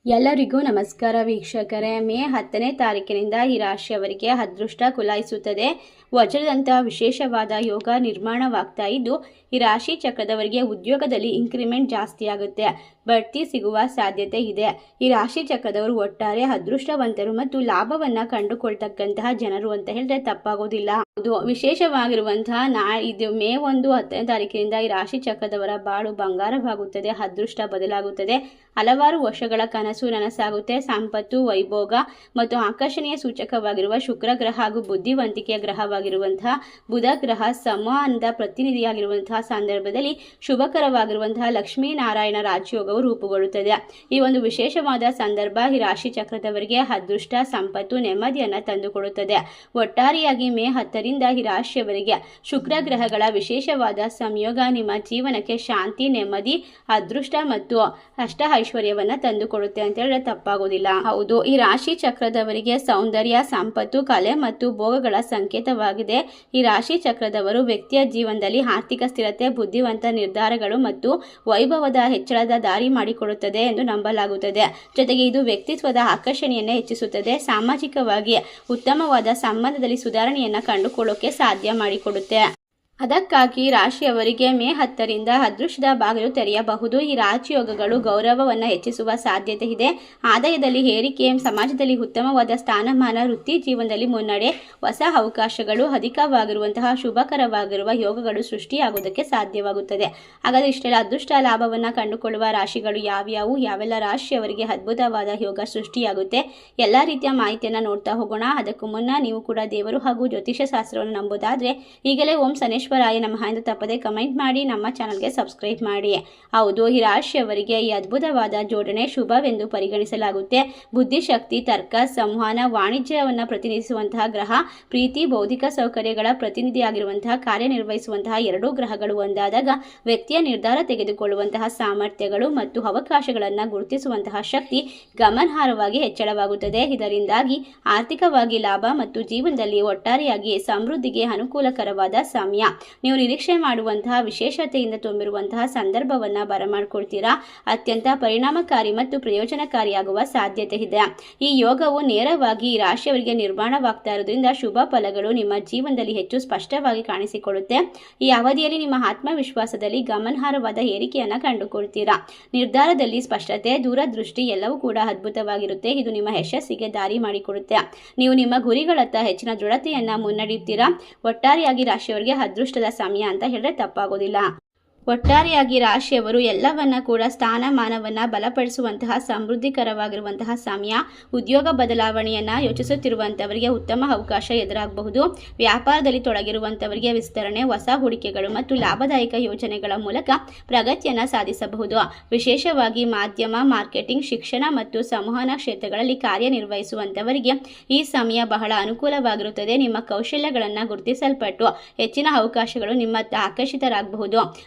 ಎಲ್ಲರಿಗೂ ನಮಸ್ಕಾರ ವೀಕ್ಷಕರೇ. ಮೇ 10ನೇ ತಾರೀಕಿನಿಂದ ಈ ರಾಶಿಯವರಿಗೆ ಅದೃಷ್ಟ ಕುಲಾಯಿಸುತ್ತದೆ. ವಜ್ರದಂತಹ ವಿಶೇಷವಾದ ಯೋಗ ನಿರ್ಮಾಣವಾಗ್ತಾ ಇದ್ದು, ಈ ರಾಶಿ ಚಕ್ರದವರಿಗೆ ಉದ್ಯೋಗದಲ್ಲಿ ಇಂಕ್ರಿಮೆಂಟ್ ಜಾಸ್ತಿ ಆಗುತ್ತೆ, ಬಡ್ತಿ ಸಿಗುವ ಸಾಧ್ಯತೆ ಇದೆ. ಈ ರಾಶಿ ಚಕ್ರದವರು ಒಟ್ಟಾರೆ ಅದೃಷ್ಟವಂತರು ಮತ್ತು ಲಾಭವನ್ನ ಕಂಡುಕೊಳ್ತಕ್ಕಂತಹ ಜನರು ಅಂತ ಹೇಳಿದ್ರೆ ತಪ್ಪಾಗೋದಿಲ್ಲ. ಹೌದು, ವಿಶೇಷವಾಗಿರುವಂತಹ ಇದು ಮೇ 10ನೇ ತಾರೀಕಿನಿಂದ ಈ ರಾಶಿ ಚಕ್ರದವರ ಬಾಳು ಬಂಗಾರವಾಗುತ್ತದೆ, ಅದೃಷ್ಟ ಬದಲಾಗುತ್ತದೆ. ಹಲವಾರು ವರ್ಷಗಳ ಕನಸು ನನಸಾಗುತ್ತೆ. ಸಂಪತ್ತು, ವೈಭೋಗ ಮತ್ತು ಆಕರ್ಷಣೆಯ ಸೂಚಕವಾಗಿರುವ ಶುಕ್ರ ಗ್ರಹ ಹಾಗೂ ಬುದ್ಧಿವಂತಿಕೆಯ ಗ್ರಹವಾಗಿರುವಂತಹ ಬುಧ ಗ್ರಹ ಸಂವಹನದ ಪ್ರತಿನಿಧಿಯಾಗಿರುವಂತಹ ಸಂದರ್ಭದಲ್ಲಿ ಶುಭಕರವಾಗಿರುವಂತಹ ಲಕ್ಷ್ಮೀನಾರಾಯಣ ರಾಜಯೋಗವು ರೂಪುಗೊಳ್ಳುತ್ತದೆ. ಈ ಒಂದು ವಿಶೇಷವಾದ ಸಂದರ್ಭ ಈ ರಾಶಿ ಚಕ್ರದವರಿಗೆ ಅದೃಷ್ಟ, ಸಂಪತ್ತು, ನೆಮ್ಮದಿಯನ್ನು ತಂದುಕೊಡುತ್ತದೆ. ಒಟ್ಟಾರೆಯಾಗಿ ಮೇ 10ರಿಂದ ಈ ರಾಶಿಯವರಿಗೆ ಶುಕ್ರ ಗ್ರಹಗಳ ವಿಶೇಷವಾದ ಸಂಯೋಗ ನಿಮ್ಮ ಜೀವನಕ್ಕೆ ಶಾಂತಿ, ನೆಮ್ಮದಿ, ಅದೃಷ್ಟ ಮತ್ತು ಅಷ್ಟ ಐಶ್ವರ್ಯವನ್ನ ತಂದುಕೊಡುತ್ತೆ ಅಂತ ಹೇಳಿದ್ರೆ ತಪ್ಪಾಗೋದಿಲ್ಲ. ಹೌದು, ಈ ರಾಶಿ ಚಕ್ರದವರಿಗೆ ಸೌಂದರ್ಯ, ಸಂಪತ್ತು, ಕಲೆ ಮತ್ತು ಭೋಗಗಳ ಸಂಕೇತವಾಗಿದೆ. ಈ ರಾಶಿ ಚಕ್ರದವರು ವ್ಯಕ್ತಿಯ ಜೀವನದಲ್ಲಿ ಆರ್ಥಿಕ ಸ್ಥಿರತೆ, ಬುದ್ಧಿವಂತ ನಿರ್ಧಾರಗಳು ಮತ್ತು ವೈಭವದ ಹೆಚ್ಚಳದ ದಾರಿ ಮಾಡಿಕೊಡುತ್ತದೆ ಎಂದು ನಂಬಲಾಗುತ್ತದೆ. ಜೊತೆಗೆ ಇದು ವ್ಯಕ್ತಿತ್ವದ ಆಕರ್ಷಣೆಯನ್ನು ಹೆಚ್ಚಿಸುತ್ತದೆ. ಸಾಮಾಜಿಕವಾಗಿ ಉತ್ತಮವಾದ ಸಂಬಂಧದಲ್ಲಿ ಸುಧಾರಣೆಯನ್ನು ಕಂಡುಕೊಳ್ಳೋಕೆ ಸಾಧ್ಯ ಮಾಡಿಕೊಡುತ್ತೆ. ಅದಕ್ಕಾಗಿ ರಾಶಿಯವರಿಗೆ ಮೇ 10ರಿಂದ ಅದೃಷ್ಟದ ಬಾಗಿಲು ತೆರೆಯಬಹುದು. ಈ ರಾಜಯೋಗಗಳು ಗೌರವವನ್ನು ಹೆಚ್ಚಿಸುವ ಸಾಧ್ಯತೆ ಇದೆ. ಆದಾಯದಲ್ಲಿ ಏರಿಕೆ, ಸಮಾಜದಲ್ಲಿ ಉತ್ತಮವಾದ ಸ್ಥಾನಮಾನ, ವೃತ್ತಿ ಜೀವನದಲ್ಲಿ ಮುನ್ನಡೆ, ಹೊಸ ಅವಕಾಶಗಳು, ಅಧಿಕವಾಗಿರುವಂತಹ ಶುಭಕರವಾಗಿರುವ ಯೋಗಗಳು ಸೃಷ್ಟಿಯಾಗುವುದಕ್ಕೆ ಸಾಧ್ಯವಾಗುತ್ತದೆ. ಹಾಗಾದರೆ ಇಷ್ಟೆಲ್ಲ ಅದೃಷ್ಟ ಲಾಭವನ್ನು ಕಂಡುಕೊಳ್ಳುವ ರಾಶಿಗಳು ಯಾವ್ಯಾವು, ಯಾವೆಲ್ಲ ರಾಶಿಯವರಿಗೆ ಅದ್ಭುತವಾದ ಯೋಗ ಸೃಷ್ಟಿಯಾಗುತ್ತೆ, ಎಲ್ಲ ರೀತಿಯ ಮಾಹಿತಿಯನ್ನು ನೋಡ್ತಾ ಹೋಗೋಣ. ಅದಕ್ಕೂ ಮುನ್ನ ನೀವು ಕೂಡ ದೇವರು ಹಾಗೂ ಜ್ಯೋತಿಷ್ಯ ಶಾಸ್ತ್ರವನ್ನು ನಂಬೋದಾದರೆ ಈಗಲೇ ಓಂ ಶನೇಶ್ವರಾಯ ನಮಃ ಎಂದು ತಪ್ಪದೆ ಕಮೆಂಟ್ ಮಾಡಿ ನಮ್ಮ ಚಾನಲ್ಗೆ ಸಬ್ಸ್ಕ್ರೈಬ್ ಮಾಡಿ. ಹೌದು, ಈ ರಾಶಿಯವರಿಗೆ ಈ ಅದ್ಭುತವಾದ ಜೋಡಣೆ ಶುಭವೆಂದು ಪರಿಗಣಿಸಲಾಗುತ್ತೆ. ಬುದ್ಧಿಶಕ್ತಿ, ತರ್ಕ, ಸಂವಹನ, ವಾಣಿಜ್ಯವನ್ನು ಪ್ರತಿನಿಧಿಸುವಂತಹ ಗ್ರಹ, ಪ್ರೀತಿ, ಬೌದ್ಧಿಕ ಸೌಕರ್ಯಗಳ ಪ್ರತಿನಿಧಿಯಾಗಿರುವಂತಹ ಕಾರ್ಯನಿರ್ವಹಿಸುವಂತಹ ಎರಡೂ ಗ್ರಹಗಳು ಒಂದಾದಾಗ ವ್ಯಕ್ತಿಯ ನಿರ್ಧಾರ ತೆಗೆದುಕೊಳ್ಳುವಂತಹ ಸಾಮರ್ಥ್ಯಗಳು ಮತ್ತು ಅವಕಾಶಗಳನ್ನು ಗುರುತಿಸುವಂತಹ ಶಕ್ತಿ ಗಮನಾರ್ಹವಾಗಿ ಹೆಚ್ಚಳವಾಗುತ್ತದೆ. ಇದರಿಂದಾಗಿ ಆರ್ಥಿಕವಾಗಿ ಲಾಭ ಮತ್ತು ಜೀವನದಲ್ಲಿ ಒಟ್ಟಾರೆಯಾಗಿ ಸಮೃದ್ಧಿಗೆ ಅನುಕೂಲಕರವಾದ ಸಮಯ. ನೀವು ನಿರೀಕ್ಷೆ ಮಾಡುವಂತಹ ವಿಶೇಷತೆಯಿಂದ ತುಂಬಿರುವಂತಹ ಸಂದರ್ಭವನ್ನ ಬರಮಾಡ್ಕೊಳ್ತೀರಾ. ಅತ್ಯಂತ ಪರಿಣಾಮಕಾರಿ ಮತ್ತು ಪ್ರಯೋಜನಕಾರಿಯಾಗುವ ಸಾಧ್ಯತೆ ಇದೆ. ಈ ಯೋಗವು ನೇರವಾಗಿ ಈ ರಾಶಿಯವರಿಗೆ ನಿರ್ಮಾಣವಾಗ್ತಾ ಇರೋದ್ರಿಂದ ಶುಭ ಫಲಗಳು ನಿಮ್ಮ ಜೀವನದಲ್ಲಿ ಹೆಚ್ಚು ಸ್ಪಷ್ಟವಾಗಿ ಕಾಣಿಸಿಕೊಳ್ಳುತ್ತೆ. ಈ ಅವಧಿಯಲ್ಲಿ ನಿಮ್ಮ ಆತ್ಮವಿಶ್ವಾಸದಲ್ಲಿ ಗಮನಾರ್ಹವಾದ ಏರಿಕೆಯನ್ನು ಕಂಡುಕೊಳ್ತೀರಾ. ನಿರ್ಧಾರದಲ್ಲಿ ಸ್ಪಷ್ಟತೆ, ದೂರದೃಷ್ಟಿ ಎಲ್ಲವೂ ಕೂಡ ಅದ್ಭುತವಾಗಿರುತ್ತೆ. ಇದು ನಿಮ್ಮ ಯಶಸ್ಸಿಗೆ ದಾರಿ ಮಾಡಿಕೊಡುತ್ತೆ. ನೀವು ನಿಮ್ಮ ಗುರಿಗಳತ್ತ ಹೆಚ್ಚಿನ ದೃಢತೆಯನ್ನ ಮುನ್ನಡೆಯುತ್ತೀರಾ. ಒಟ್ಟಾರೆಯಾಗಿ ರಾಶಿಯವರಿಗೆ ಅದೃಷ್ಟದ ಸಮಯ ಅಂತ ಹೇಳಿದ್ರೆ ತಪ್ಪಾಗೋದಿಲ್ಲ. ಒಟ್ಟಾರೆಯಾಗಿ ರಾಶಿಯವರು ಎಲ್ಲವನ್ನ ಕೂಡ ಸ್ಥಾನಮಾನವನ್ನ ಬಲಪಡಿಸುವಂತಹ ಸಮೃದ್ಧಿಕರವಾಗಿರುವಂತಹ ಸಮಯ. ಉದ್ಯೋಗ ಬದಲಾವಣೆಯನ್ನ ಯೋಚಿಸುತ್ತಿರುವಂತವರಿಗೆ ಉತ್ತಮ ಅವಕಾಶ ಎದುರಾಗಬಹುದು. ವ್ಯಾಪಾರದಲ್ಲಿ ತೊಡಗಿರುವಂತವರಿಗೆ ವಿಸ್ತರಣೆ, ಹೊಸ ಹೂಡಿಕೆಗಳು ಮತ್ತು ಲಾಭದಾಯಕ ಯೋಜನೆಗಳ ಮೂಲಕ ಪ್ರಗತಿಯನ್ನ ಸಾಧಿಸಬಹುದು. ವಿಶೇಷವಾಗಿ ಮಾಧ್ಯಮ, ಮಾರ್ಕೆಟಿಂಗ್, ಶಿಕ್ಷಣ ಮತ್ತು ಸಂವಹನ ಕ್ಷೇತ್ರಗಳಲ್ಲಿ ಕಾರ್ಯನಿರ್ವಹಿಸುವಂತವರಿಗೆ ಈ ಸಮಯ ಬಹಳ ಅನುಕೂಲವಾಗಿರುತ್ತದೆ. ನಿಮ್ಮ ಕೌಶಲ್ಯಗಳನ್ನು ಗುರುತಿಸಲ್ಪಟ್ಟು ಹೆಚ್ಚಿನ ಅವಕಾಶಗಳು ನಿಮ್ಮತ್ತ ಆಕರ್ಷಿತರಾಗಬಹುದು.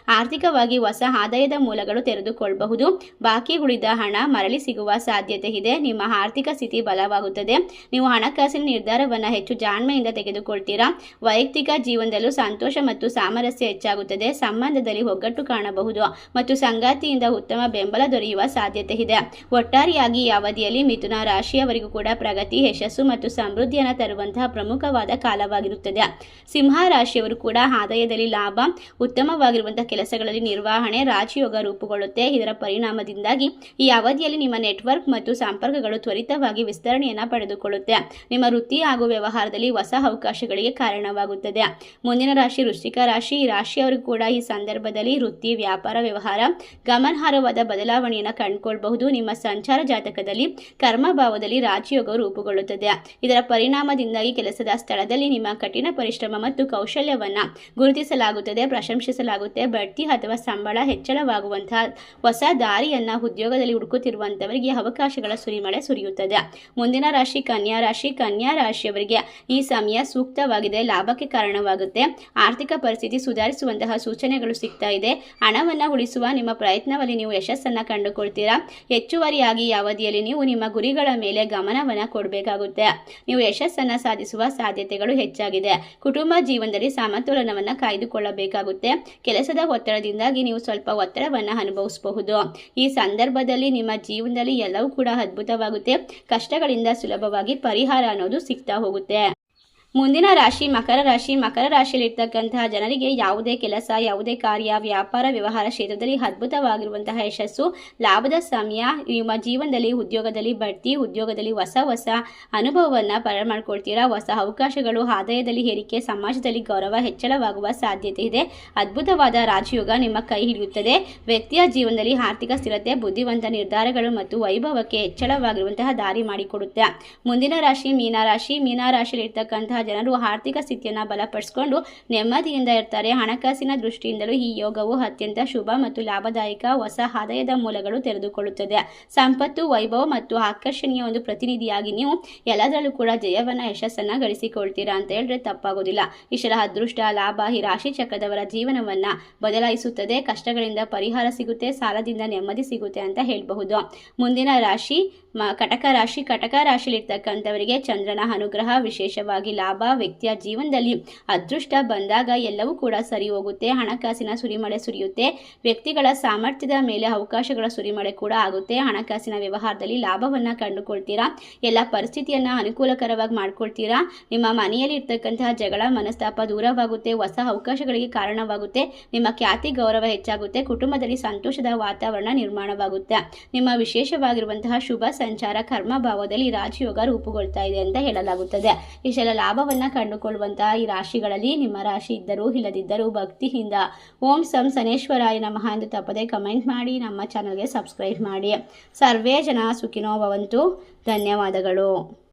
ಆರ್ಥಿಕವಾಗಿ ಹೊಸ ಆದಾಯದ ಮೂಲಗಳು ತೆರೆದುಕೊಳ್ಳಬಹುದು. ಬಾಕಿ ಉಳಿದ ಹಣ ಮರಳಿ ಸಿಗುವ ಸಾಧ್ಯತೆ ಇದೆ. ನಿಮ್ಮ ಆರ್ಥಿಕ ಸ್ಥಿತಿ ಬಲವಾಗುತ್ತದೆ. ನೀವು ಹಣಕಾಸಿನ ನಿರ್ಧಾರವನ್ನು ಹೆಚ್ಚು ಜಾಣ್ಮೆಯಿಂದ ತೆಗೆದುಕೊಳ್ತೀರಾ. ವೈಯಕ್ತಿಕ ಜೀವನದಲ್ಲೂ ಸಂತೋಷ ಮತ್ತು ಸಾಮರಸ್ಯ ಹೆಚ್ಚಾಗುತ್ತದೆ. ಸಂಬಂಧದಲ್ಲಿ ಒಗ್ಗಟ್ಟು ಕಾಣಬಹುದು ಮತ್ತು ಸಂಗಾತಿಯಿಂದ ಉತ್ತಮ ಬೆಂಬಲ ದೊರೆಯುವ ಸಾಧ್ಯತೆ ಇದೆ. ಒಟ್ಟಾರೆಯಾಗಿ ಈ ಅವಧಿಯಲ್ಲಿ ಮಿಥುನ ರಾಶಿಯವರಿಗೂ ಕೂಡ ಪ್ರಗತಿ, ಯಶಸ್ಸು ಮತ್ತು ಸಮೃದ್ಧಿಯನ್ನು ತರುವಂತಹ ಪ್ರಮುಖವಾದ ಕಾಲವಾಗಿರುತ್ತದೆ. ಸಿಂಹ ರಾಶಿಯವರು ಕೂಡ ಆದಾಯದಲ್ಲಿ ಲಾಭ, ಉತ್ತಮವಾಗಿರುವಂತಹ ಕೆಲಸಗಳಲ್ಲಿ ನಿರ್ವಹಣೆ, ರಾಜಯೋಗ ರೂಪುಗೊಳ್ಳುತ್ತೆ. ಇದರ ಪರಿಣಾಮದಿಂದಾಗಿ ಈ ಅವಧಿಯಲ್ಲಿ ನಿಮ್ಮ ನೆಟ್ವರ್ಕ್ ಮತ್ತು ಸಂಪರ್ಕಗಳು ತ್ವರಿತವಾಗಿ ವಿಸ್ತರಣೆಯನ್ನು ಪಡೆದುಕೊಳ್ಳುತ್ತೆ. ನಿಮ್ಮ ವೃತ್ತಿ ಹಾಗೂ ವ್ಯವಹಾರದಲ್ಲಿ ಹೊಸ ಅವಕಾಶಗಳಿಗೆ ಕಾರಣವಾಗುತ್ತದೆ. ಮುಂದಿನ ರಾಶಿ ವೃಶ್ಚಿಕ ರಾಶಿ. ಈ ರಾಶಿಯವರು ಕೂಡ ಈ ಸಂದರ್ಭದಲ್ಲಿ ವೃತ್ತಿ, ವ್ಯಾಪಾರ, ವ್ಯವಹಾರ ಗಮನಾರ್ಹವಾದ ಬದಲಾವಣೆಯನ್ನು ಕಂಡುಕೊಳ್ಳಬಹುದು. ನಿಮ್ಮ ಸಂಚಾರ ಜಾತಕದಲ್ಲಿ ಕರ್ಮಭಾವದಲ್ಲಿ ರಾಜಯೋಗವು ರೂಪುಗೊಳ್ಳುತ್ತದೆ. ಇದರ ಪರಿಣಾಮದಿಂದಾಗಿ ಕೆಲಸದ ಸ್ಥಳದಲ್ಲಿ ನಿಮ್ಮ ಕಠಿಣ ಪರಿಶ್ರಮ ಮತ್ತು ಕೌಶಲ್ಯವನ್ನು ಗುರುತಿಸಲಾಗುತ್ತದೆ, ಪ್ರಶಂಸಿಸಲಾಗುತ್ತೆ. ಬಡ್ತಿ ಅಥವಾ ಸಂಬಳ ಹೆಚ್ಚಳವಾಗುವಂತಹ ಹೊಸ ದಾರಿಯನ್ನ ಉದ್ಯೋಗದಲ್ಲಿ ಹುಡುಕುತ್ತಿರುವಂತವರಿಗೆ ಅವಕಾಶಗಳ ಸುರಿಮಳೆ ಸುರಿಯುತ್ತದೆ. ಮುಂದಿನ ರಾಶಿ ಕನ್ಯಾ ರಾಶಿ. ಕನ್ಯಾ ರಾಶಿಯವರಿಗೆ ಈ ಸಮಯ ಸೂಕ್ತವಾಗಿದೆ, ಲಾಭಕ್ಕೆ ಕಾರಣವಾಗುತ್ತೆ. ಆರ್ಥಿಕ ಪರಿಸ್ಥಿತಿ ಸುಧಾರಿಸುವಂತಹ ಸೂಚನೆಗಳು ಸಿಗ್ತಾ ಇದೆ. ಹಣವನ್ನು ಉಳಿಸುವ ನಿಮ್ಮ ಪ್ರಯತ್ನದಲ್ಲಿ ನೀವು ಯಶಸ್ಸನ್ನು ಕಂಡುಕೊಳ್ತೀರಾ. ಹೆಚ್ಚುವರಿಯಾಗಿ ಈ ಅವಧಿಯಲ್ಲಿ ನೀವು ನಿಮ್ಮ ಗುರಿಗಳ ಮೇಲೆ ಗಮನವನ್ನು ಕೊಡಬೇಕಾಗುತ್ತೆ. ನೀವು ಯಶಸ್ಸನ್ನು ಸಾಧಿಸುವ ಸಾಧ್ಯತೆಗಳು ಹೆಚ್ಚಾಗಿದೆ. ಕುಟುಂಬ ಜೀವನದಲ್ಲಿ ಸಮತೋಲನವನ್ನು ಕಾಯ್ದುಕೊಳ್ಳಬೇಕಾಗುತ್ತೆ. ಕೆಲಸದ ಒತ್ತಡ ಒತ್ತಡದಿಂದಾಗಿ ನೀವು ಸ್ವಲ್ಪ ಒತ್ತಡವನ್ನು ಅನುಭವಿಸಬಹುದು. ಈ ಸಂದರ್ಭದಲ್ಲಿ ನಿಮ್ಮ ಜೀವನದಲ್ಲಿ ಎಲ್ಲವೂ ಕೂಡ ಅದ್ಭುತವಾಗುತ್ತೆ. ಕಷ್ಟಗಳಿಂದ ಸುಲಭವಾಗಿ ಪರಿಹಾರ ಅನ್ನೋದು ಸಿಗ್ತಾ ಹೋಗುತ್ತೆ. ಮುಂದಿನ ರಾಶಿ ಮಕರ ರಾಶಿ. ಮಕರ ರಾಶಿಯಲ್ಲಿರ್ತಕ್ಕಂತಹ ಜನರಿಗೆ ಯಾವುದೇ ಕೆಲಸ, ಯಾವುದೇ ಕಾರ್ಯ, ವ್ಯಾಪಾರ, ವ್ಯವಹಾರ ಕ್ಷೇತ್ರದಲ್ಲಿ ಅದ್ಭುತವಾಗಿರುವಂತಹ ಯಶಸ್ಸು, ಲಾಭದ ಸಮಯ. ನಿಮ್ಮ ಜೀವನದಲ್ಲಿ ಉದ್ಯೋಗದಲ್ಲಿ ಬಡ್ತಿ, ಉದ್ಯೋಗದಲ್ಲಿ ಹೊಸ ಅನುಭವವನ್ನು ಮಾಡ್ಕೊಳ್ತೀರಾ. ಹೊಸ ಅವಕಾಶಗಳು, ಆದಾಯದಲ್ಲಿ ಏರಿಕೆ, ಸಮಾಜದಲ್ಲಿ ಗೌರವ ಹೆಚ್ಚಳವಾಗುವ ಸಾಧ್ಯತೆ ಇದೆ. ಅದ್ಭುತವಾದ ರಾಜಯೋಗ ನಿಮ್ಮ ಕೈ ಹಿಡಿಯುತ್ತದೆ. ವ್ಯಕ್ತಿಯ ಜೀವನದಲ್ಲಿ ಆರ್ಥಿಕ ಸ್ಥಿರತೆ, ಬುದ್ಧಿವಂತ ನಿರ್ಧಾರಗಳು ಮತ್ತು ವೈಭವಕ್ಕೆ ಹೆಚ್ಚಳವಾಗಿರುವಂತಹ ದಾರಿ ಮಾಡಿಕೊಡುತ್ತೆ. ಮುಂದಿನ ರಾಶಿ ಮೀನರಾಶಿ. ಮೀನರಾಶಿಯಲ್ಲಿರ್ತಕ್ಕಂತಹ ಜನರು ಆರ್ಥಿಕ ಸ್ಥಿತಿಯನ್ನು ಬಲಪಡಿಸಿಕೊಂಡು ನೆಮ್ಮದಿಯಿಂದ ಇರ್ತಾರೆ. ಹಣಕಾಸಿನ ದೃಷ್ಟಿಯಿಂದಲೂ ಈ ಯೋಗವು ಅತ್ಯಂತ ಶುಭ ಮತ್ತು ಲಾಭದಾಯಕ. ಹೊಸ ಆದಾಯದ ಮೂಲಗಳು ತೆರೆದುಕೊಳ್ಳುತ್ತದೆ. ಸಂಪತ್ತು, ವೈಭವ ಮತ್ತು ಆಕರ್ಷಣೆಯ ಒಂದು ಪ್ರತಿನಿಧಿಯಾಗಿ ನೀವು ಎಲ್ಲದರಲ್ಲೂ ಕೂಡ ಯಶಸ್ಸನ್ನು ಗಳಿಸಿಕೊಳ್ತೀರಾ ಅಂತ ಹೇಳಿದ್ರೆ ತಪ್ಪಾಗೋದಿಲ್ಲ. ಇಷ್ಟರ ಅದೃಷ್ಟ, ಲಾಭ ಈ ರಾಶಿ ಚಕ್ರದವರ ಜೀವನವನ್ನ ಬದಲಾಯಿಸುತ್ತದೆ. ಕಷ್ಟಗಳಿಂದ ಪರಿಹಾರ ಸಿಗುತ್ತೆ, ಸಾಲದಿಂದ ನೆಮ್ಮದಿ ಸಿಗುತ್ತೆ ಅಂತ ಹೇಳಬಹುದು. ಮುಂದಿನ ರಾಶಿ ಕಟಕ ರಾಶಿ. ಕಟಕ ರಾಶಿಯಲ್ಲಿರ್ತಕ್ಕಂಥವರಿಗೆ ಚಂದ್ರನ ಅನುಗ್ರಹ, ವಿಶೇಷವಾಗಿ ಲಾಭ. ವ್ಯಕ್ತಿಯ ಜೀವನದಲ್ಲಿ ಅದೃಷ್ಟ ಬಂದಾಗ ಎಲ್ಲವೂ ಕೂಡ ಸರಿ ಹೋಗುತ್ತೆ. ಹಣಕಾಸಿನ ಸುರಿಮಳೆ ಸುರಿಯುತ್ತೆ. ವ್ಯಕ್ತಿಗಳ ಸಾಮರ್ಥ್ಯದ ಮೇಲೆ ಅವಕಾಶಗಳ ಸುರಿಮಳೆ ಕೂಡ ಆಗುತ್ತೆ. ಹಣಕಾಸಿನ ವ್ಯವಹಾರದಲ್ಲಿ ಲಾಭವನ್ನು ಕಂಡುಕೊಳ್ತೀರಾ. ಎಲ್ಲ ಪರಿಸ್ಥಿತಿಯನ್ನು ಅನುಕೂಲಕರವಾಗಿ ಮಾಡ್ಕೊಳ್ತೀರಾ. ನಿಮ್ಮ ಮನೆಯಲ್ಲಿ ಇರ್ತಕ್ಕಂತಹ ಜಗಳ, ಮನಸ್ತಾಪ ದೂರವಾಗುತ್ತೆ. ಹೊಸ ಅವಕಾಶಗಳಿಗೆ ಕಾರಣವಾಗುತ್ತೆ. ನಿಮ್ಮ ಖ್ಯಾತಿ, ಗೌರವ ಹೆಚ್ಚಾಗುತ್ತೆ. ಕುಟುಂಬದಲ್ಲಿ ಸಂತೋಷದ ವಾತಾವರಣ ನಿರ್ಮಾಣವಾಗುತ್ತೆ. ನಿಮ್ಮ ವಿಶೇಷವಾಗಿರುವಂತಹ ಶುಭ ಸಂಚಾರ ಕರ್ಮ ಭಾವದಲ್ಲಿ ರಾಜಯೋಗ ರೂಪುಗೊಳ್ತಾ ಇದೆ ಅಂತ ಹೇಳಲಾಗುತ್ತದೆ. ಇಷ್ಟೆಲ್ಲ ಲಾಭವನ್ನು ಕಂಡುಕೊಳ್ಳುವಂತಹ ಈ ರಾಶಿಗಳಲ್ಲಿ ನಿಮ್ಮ ರಾಶಿ ಇದ್ದರೂ ಇಲ್ಲದಿದ್ದರೂ ಭಕ್ತಿಯಿಂದ ಓಂ ಸಂ ಶನೇಶ್ವರಾಯ ನಮಃ ಎಂದು ತಪ್ಪದೆ ಕಮೆಂಟ್ ಮಾಡಿ ನಮ್ಮ ಚಾನಲ್ಗೆ ಸಬ್ಸ್ಕ್ರೈಬ್ ಮಾಡಿ. ಸರ್ವೇ ಜನ ಸುಖಿನೋ ಭವಂತು. ಧನ್ಯವಾದಗಳು.